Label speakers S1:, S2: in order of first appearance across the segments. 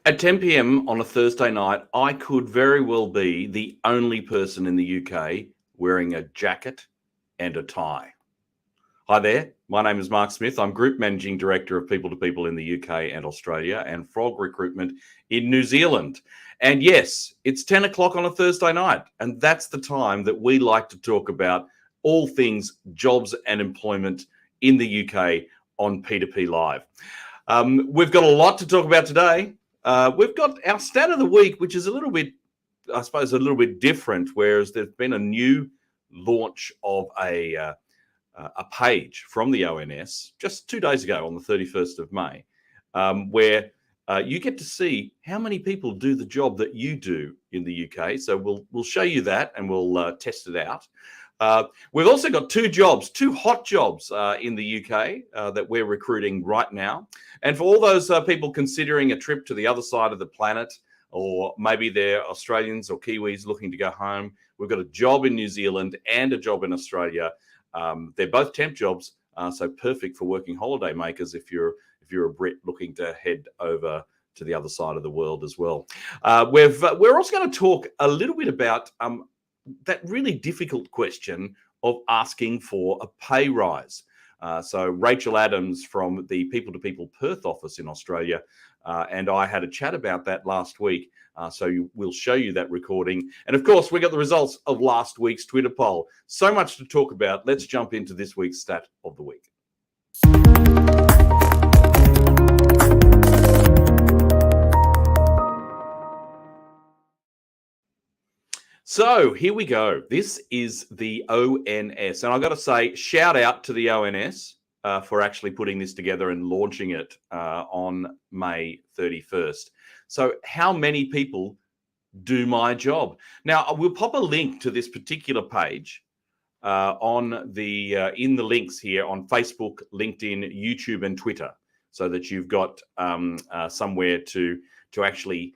S1: At 10 p.m. on a Thursday night, I could very well be the only person in the UK wearing a jacket and a tie. Hi there, my name is Mark Smith. I'm Group Managing Director of People to People in the UK and Australia and Frog Recruitment in New Zealand. And yes, it's 10 o'clock on a Thursday night, and that's the time that we like to talk about all things jobs and employment in the UK on P2P Live. We've got a lot to talk about today. We've got our stat of the week, which is a little bit, I suppose, a little bit different, whereas there's been a new launch of a page from the ONS just 2 days ago on the 31st of May, where you get to see how many people do the job that you do in the UK. So we'll show you that and we'll test it out. We've also got two hot jobs in the UK that we're recruiting right now. And for all those people considering a trip to the other side of the planet, or maybe they're Australians or Kiwis looking to go home, we've got a job in New Zealand and a job in Australia. They're both temp jobs, so perfect for working holiday makers if you're a Brit looking to head over to the other side of the world as well. We're also going to talk a little bit about that really difficult question of asking for a pay rise. So Rachel Adams from the People to People Perth office in Australia and I had a chat about that last week. So we'll show you that recording. And of course, we got the results of last week's Twitter poll. So much to talk about. Let's jump into this week's stat of the week. So here we go. This is the ONS. And I've got to say, shout out to the ONS for actually putting this together and launching it on May 31st. So how many people do my job? Now, we'll pop a link to this particular page on the in the links here on Facebook, LinkedIn, YouTube, and Twitter, so that you've got somewhere to actually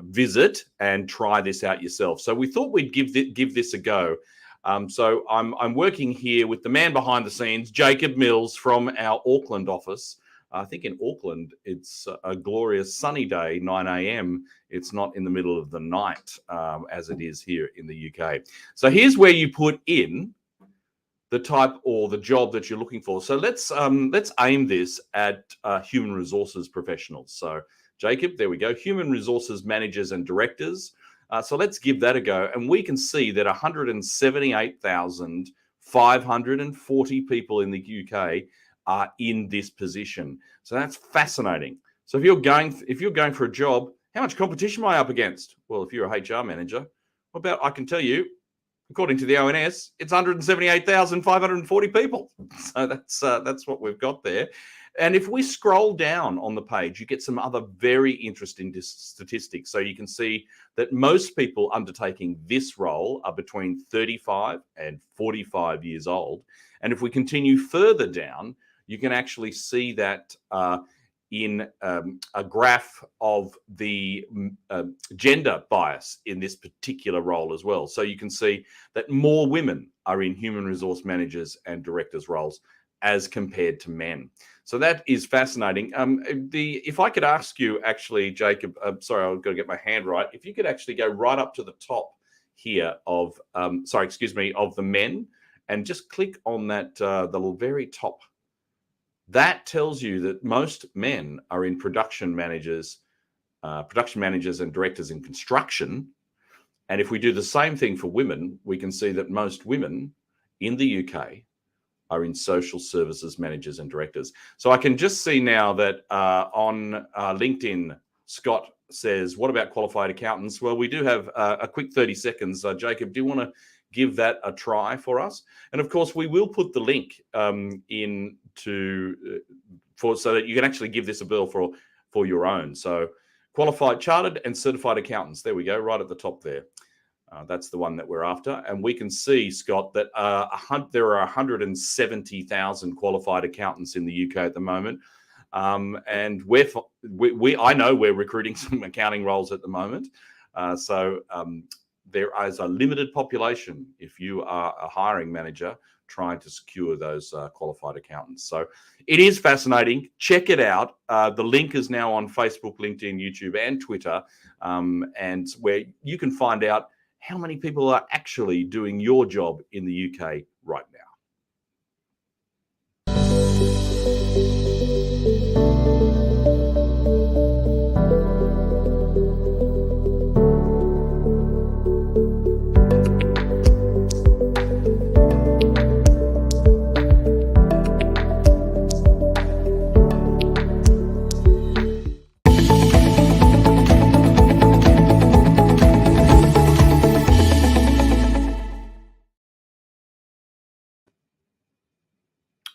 S1: visit and try this out yourself. So we thought we'd give this a go. So I'm working here with the man behind the scenes, Jacob Mills from our Auckland office. I think in Auckland, it's a glorious sunny day, 9 a.m. It's not in the middle of the night as it is here in the UK. So here's where you put in the type or the job that you're looking for. So let's aim this at human resources professionals. So Jacob, there we go, human resources managers and directors. So let's give that a go. And we can see that 178,540 people in the UK are in this position. So that's fascinating. So if you're going for a job, how much competition am I up against? Well, if you're a HR manager, I can tell you, according to the ONS, it's 178,540 people. So that's what we've got there. And if we scroll down on the page, you get some other very interesting statistics. So you can see that most people undertaking this role are between 35 and 45 years old. And if we continue further down, you can actually see that in a graph of the gender bias in this particular role as well. So you can see that more women are in human resource managers and directors roles as compared to men. So that is fascinating. If I could ask you actually, Jacob, sorry, I've got to get my hand right. If you could actually go right up to the top here of, of the men and just click on that, the very top. That tells you that most men are in production managers and directors in construction. And if we do the same thing for women, we can see that most women in the UK are in social services managers and directors. So I can just see now that on LinkedIn, Scott says, what about qualified accountants? Well, we do have a quick 30 seconds. Jacob, do you want to give that a try for us? And of course, we will put the link so that you can actually give this a bill for your own. So qualified chartered and certified accountants. There we go, right at the top there. That's the one that we're after. And we can see, Scott, that there are 170,000 qualified accountants in the UK at the moment. And I know we're recruiting some accounting roles at the moment. So there is a limited population if you are a hiring manager trying to secure those qualified accountants. So it is fascinating. Check it out. The link is now on Facebook, LinkedIn, YouTube, and Twitter, and where you can find out how many people are actually doing your job in the UK right now.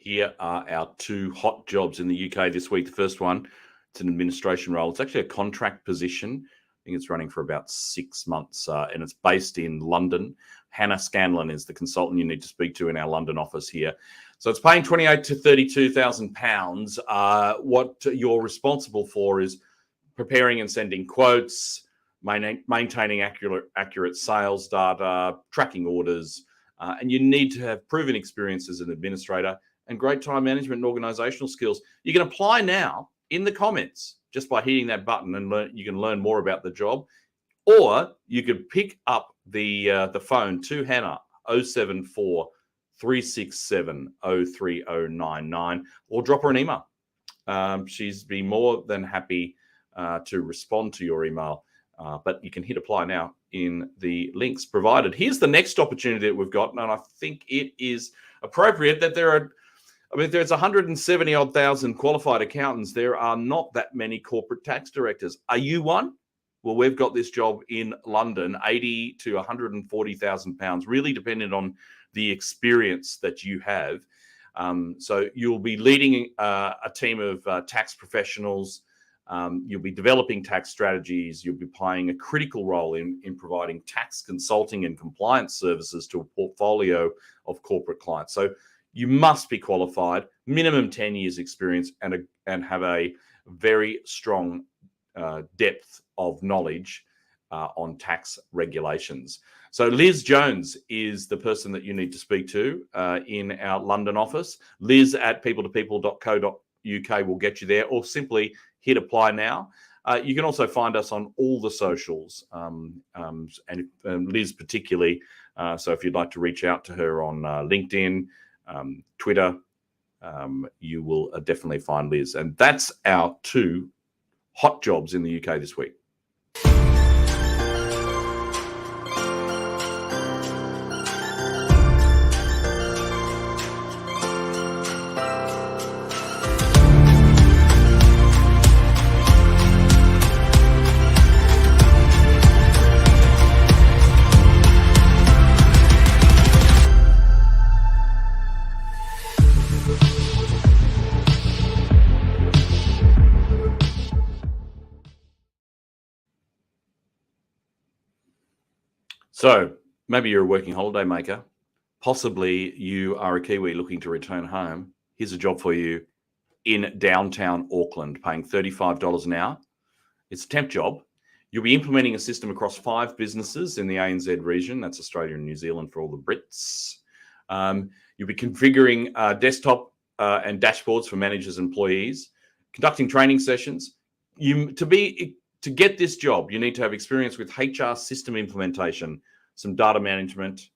S1: Here are our two hot jobs in the UK this week. The first one, it's an administration role. It's actually a contract position. I think it's running for about 6 months, and it's based in London. Hannah Scanlon is the consultant you need to speak to in our London office here. So it's paying £28,000 to £32,000. What you're responsible for is preparing and sending quotes, maintaining accurate sales data, tracking orders, and you need to have proven experience as an administrator and great time management and organizational skills. You can apply now in the comments just by hitting that button, and you can learn more about the job. Or you could pick up the phone to Hannah, 074 367 03099, or drop her an email. She's been more than happy to respond to your email, but you can hit apply now in the links provided. Here's the next opportunity that we've got, and I think it is appropriate that there's 170 odd thousand qualified accountants. There are not that many corporate tax directors. Are you one? Well, we've got this job in London, 80 to 140,000 pounds, really dependent on the experience that you have. So you'll be leading a team of tax professionals. You'll be developing tax strategies. You'll be playing a critical role in providing tax consulting and compliance services to a portfolio of corporate clients. So you must be qualified, minimum 10 years experience, and have a very strong depth of knowledge on tax regulations. So Liz Jones is the person that you need to speak to in our London office. Liz at people2people.co.uk will get you there, or simply hit apply now. You can also find us on all the socials, and Liz particularly. So if you'd like to reach out to her on LinkedIn, Twitter, you will definitely find Liz. And that's our two hot jobs in the UK this week. So maybe you're a working holiday maker. Possibly you are a Kiwi looking to return home. Here's a job for you in downtown Auckland, paying $35 an hour. It's a temp job. You'll be implementing a system across 5 businesses in the ANZ region. That's Australia and New Zealand for all the Brits. You'll be configuring desktop and dashboards for managers and employees, conducting training sessions. To get this job, you need to have experience with HR system implementation, some data management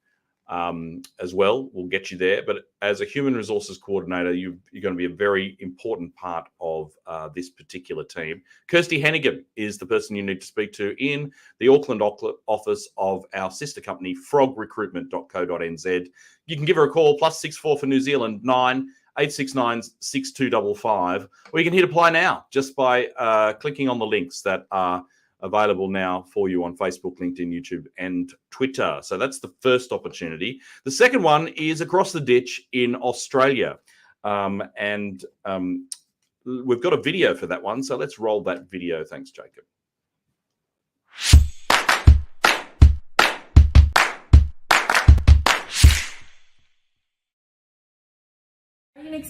S1: as well will get you there. But as a human resources coordinator, you're going to be a very important part of this particular team. Kirsty Hennigan is the person you need to speak to in the Auckland office of our sister company, frogrecruitment.co.nz. You can give her a call, +64 for New Zealand, 9-869-6255, or you can hit apply now just by clicking on the links that are available now for you on Facebook, LinkedIn, YouTube, and Twitter. So that's the first opportunity. The second one is across the ditch in Australia. And we've got a video for that one. So let's roll that video. Thanks, Jacob.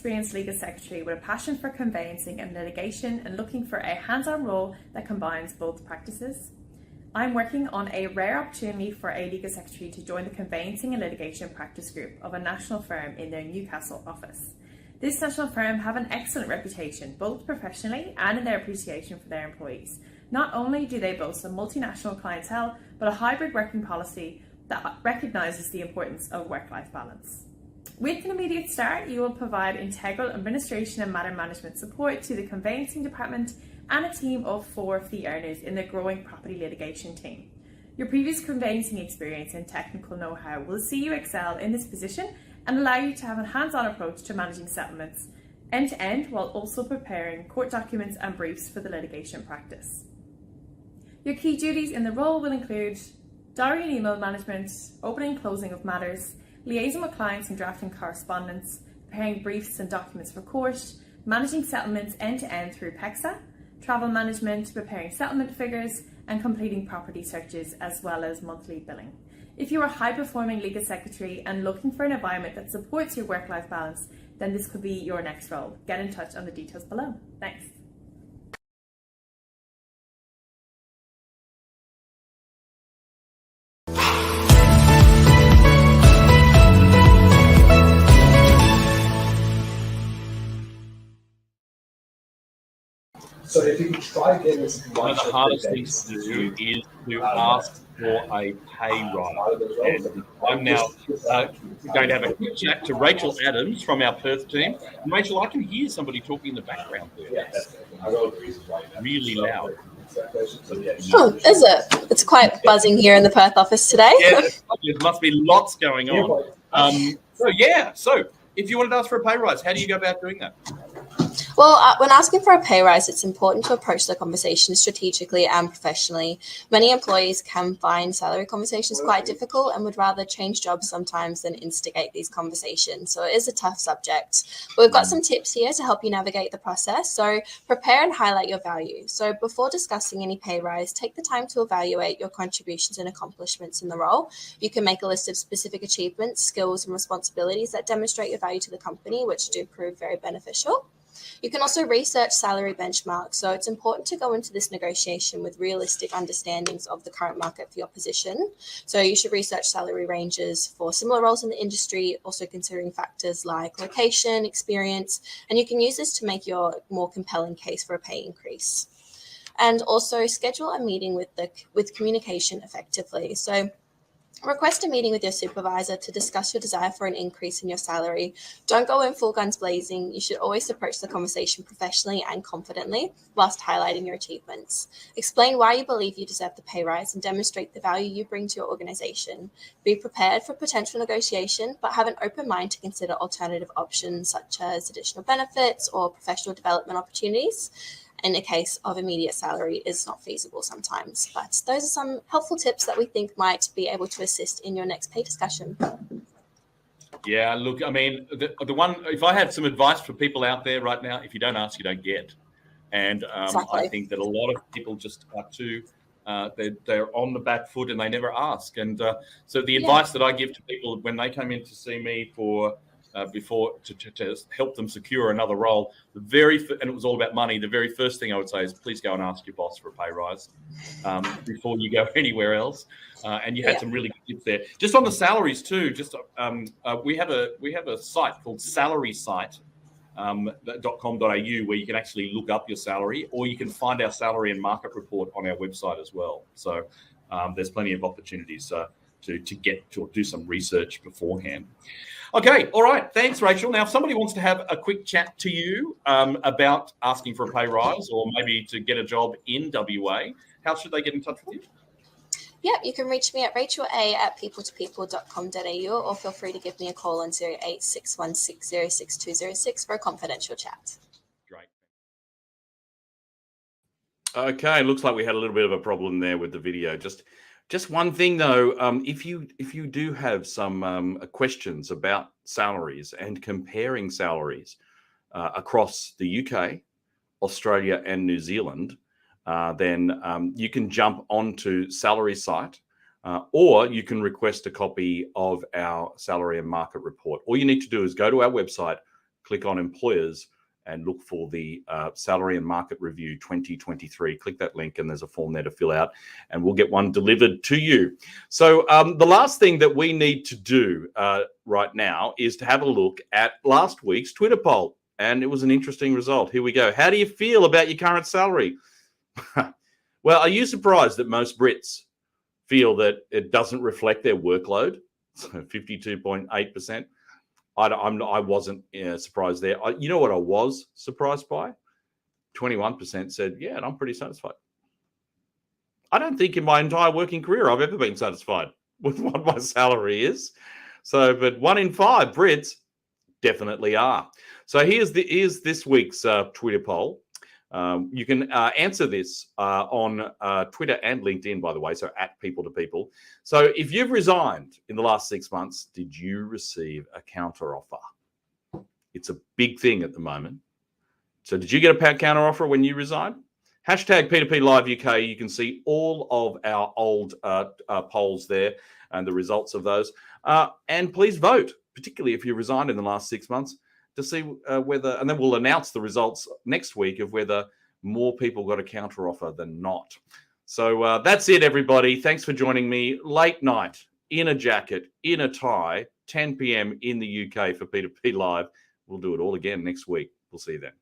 S2: experienced legal secretary with a passion for conveyancing and litigation and looking for a hands-on role that combines both practices. I'm working on a rare opportunity for a legal secretary to join the conveyancing and litigation practice group of a national firm in their Newcastle office. This national firm have an excellent reputation, both professionally and in their appreciation for their employees. Not only do they boast a multinational clientele, but a hybrid working policy that recognises the importance of work-life balance. With an immediate start, you will provide integral administration and matter management support to the conveyancing department and a team of 4 fee earners in the growing property litigation team. Your previous conveyancing experience and technical know-how will see you excel in this position and allow you to have a hands-on approach to managing settlements end-to-end while also preparing court documents and briefs for the litigation practice. Your key duties in the role will include diary and email management, opening and closing of matters, liaising with clients and drafting correspondence, preparing briefs and documents for court, managing settlements end-to-end through PEXA, travel management, preparing settlement figures, and completing property searches as well as monthly billing. If you are a high-performing legal secretary and looking for an environment that supports your work-life balance, then this could be your next role. Get in touch on the details below. Thanks.
S3: So if you could try again with
S4: one of the hardest things to do is to ask for a pay rise. And I'm now going to have a quick chat to Rachel Adams from our Perth team. And Rachel, I can hear somebody talking in the background there.
S3: Yes.
S4: Really loud.
S5: Oh, is it? It's quite buzzing here in the Perth office today.
S4: Yeah, there must be lots going on. So if you wanted to ask for a pay rise, how do you go about doing that?
S5: Well, when asking for a pay rise, it's important to approach the conversation strategically and professionally. Many employees can find salary conversations quite difficult and would rather change jobs sometimes than instigate these conversations. So it is a tough subject. But we've got some tips here to help you navigate the process. So prepare and highlight your value. So before discussing any pay rise, take the time to evaluate your contributions and accomplishments in the role. You can make a list of specific achievements, skills, and responsibilities that demonstrate your value to the company, which do prove very beneficial. You can also research salary benchmarks. So it's important to go into this negotiation with realistic understandings of the current market for your position. So you should research salary ranges for similar roles in the industry, also considering factors like location, experience, and you can use this to make your more compelling case for a pay increase. And also schedule a meeting with communication effectively. So request a meeting with your supervisor to discuss your desire for an increase in your salary. Don't go in full guns blazing. You should always approach the conversation professionally and confidently whilst highlighting your achievements. Explain why you believe you deserve the pay rise and demonstrate the value you bring to your organization. Be prepared for potential negotiation, but have an open mind to consider alternative options such as additional benefits or professional development opportunities. In the case of immediate salary is not feasible sometimes. But those are some helpful tips that we think might be able to assist in your next pay discussion.
S4: Yeah, look, I mean, the one, if I had some advice for people out there right now, if you don't ask, you don't get. And
S5: Exactly.
S4: I think that a lot of people just are too, they're on the back foot and they never ask. And so the advice that I give to people when they come in to see me for before to help them secure another role, and it was all about money, the very first thing I would say is please go and ask your boss for a pay rise before you go anywhere else. And you had some really good tips there. Just on the salaries too, we have a site called salary-site.com.au where you can actually look up your salary, or you can find our salary and market report on our website as well. So there's plenty of opportunities to get to do some research beforehand. Okay, all right. Thanks, Rachel. Now, if somebody wants to have a quick chat to you about asking for a pay rise or maybe to get a job in WA, how should they get in touch with you?
S5: Yeah, you can reach me at rachela@people2people.com.au or feel free to give me a call on 0861606206 for a confidential chat.
S4: Great.
S1: Okay, looks like we had a little bit of a problem there with the video. Just one thing though, if you do have some questions about salaries and comparing salaries across the UK, Australia, and New Zealand, then you can jump onto Salary Site, or you can request a copy of our salary and market report. All you need to do is go to our website, click on employers and look for the Salary and Market Review 2023. Click that link and there's a form there to fill out and we'll get one delivered to you. So the last thing that we need to do right now is to have a look at last week's Twitter poll. And it was an interesting result. Here we go. How do you feel about your current salary? Well, are you surprised that most Brits feel that it doesn't reflect their workload? So 52.8%. I wasn't surprised there. You know what I was surprised by? 21% said, yeah, and I'm pretty satisfied. I don't think in my entire working career I've ever been satisfied with what my salary is. So, but 1 in 5 Brits definitely are. So here's this week's Twitter poll. You can answer this on Twitter and LinkedIn, by the way, so at People to People. So if you've resigned in the last 6 months, did you receive a counter offer? It's a big thing at the moment. So did you get a counter offer when you resigned? Hashtag P2P Live UK. You can see all of our old polls there and the results of those. And please vote, particularly if you resigned in the last 6 months, to see whether, and then we'll announce the results next week of whether more people got a counter offer than not. So that's it, everybody. Thanks for joining me. Late night, in a jacket, in a tie, 10 p.m. in the UK for P2P Live. We'll do it all again next week. We'll see you then.